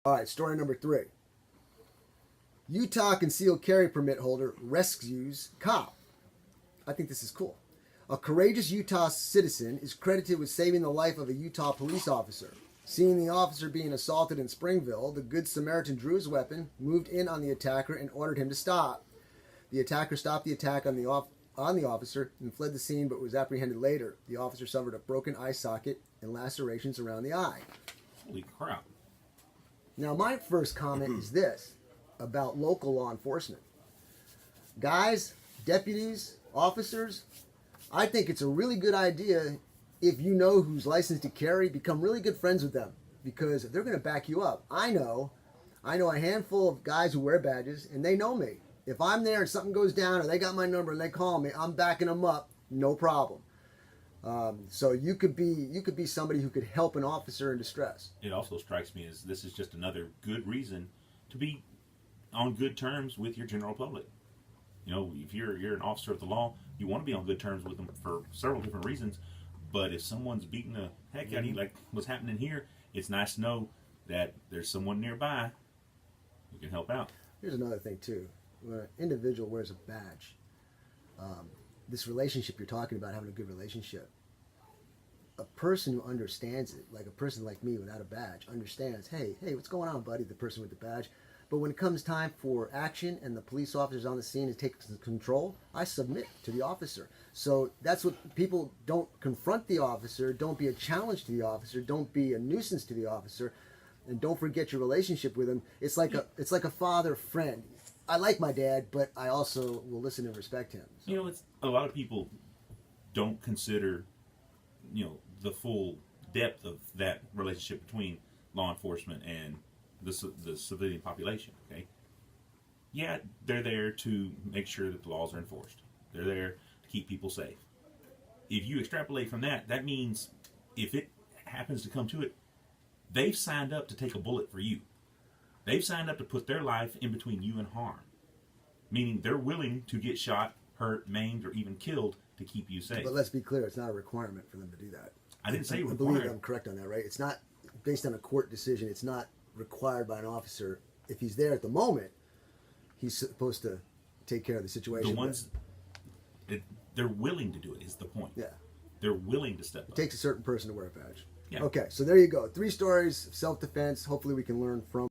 All right, story number 3. Utah concealed carry permit holder rescues cop. I think this is cool. A courageous Utah citizen is credited with saving the life of a Utah police officer. Seeing the officer being assaulted in Springville, the Good Samaritan drew his weapon, moved in on the attacker, and ordered him to stop. The attacker stopped the attack on the officer and fled the scene, but was apprehended later. The officer suffered a broken eye socket and lacerations around the eye. Holy crap. Now, my first comment is this about local law enforcement. Guys, deputies, officers, I think it's a really good idea if you know who's licensed to carry, become really good friends with them because they're going to back you up. I know a handful of guys who wear badges and they know me. If I'm there and something goes down or they got my number and they call me, I'm backing them up, no problem. So you could be somebody who could help an officer in distress. It also strikes me as this is just another good reason to be on good terms with your general public. You know, if you're an officer of the law, you want to be on good terms with them for several different reasons. But if someone's beating the heck out of you, like what's happening here, it's nice to know that there's someone nearby who can help out. Here's another thing too: when an individual wears a badge, this relationship you're talking about, having a good relationship, a person who understands it, like a person like me without a badge, understands, hey, what's going on, buddy? The person with the badge. But when it comes time for action and the police officer's on the scene and takes control, I submit to the officer. So that's what people don't confront the officer, don't be a challenge to the officer, don't be a nuisance to the officer, and don't forget your relationship with him. It's like a father friend. I like my dad, but I also will listen and respect him. So. You know, it's a lot of people don't consider, you know, the full depth of that relationship between law enforcement and the civilian population. Okay, yeah, they're there to make sure that the laws are enforced. They're there to keep people safe. If you extrapolate from that, that means if it happens to come to it, they've signed up to take a bullet for you. They've signed up to put their life in between you and harm, meaning they're willing to get shot, hurt, maimed, or even killed to keep you safe. But let's be clear, it's not a requirement for them to do that. I didn't say I required. believe I'm correct on that, right? It's not based on a court decision. It's not required by an officer. If he's there at the moment, he's supposed to take care of the situation. The ones they're willing to do it is the point. Yeah, they're willing to step up. it takes a certain person to wear a badge. Yeah. Okay, so there you go. 3 stories of self-defense. Hopefully we can learn from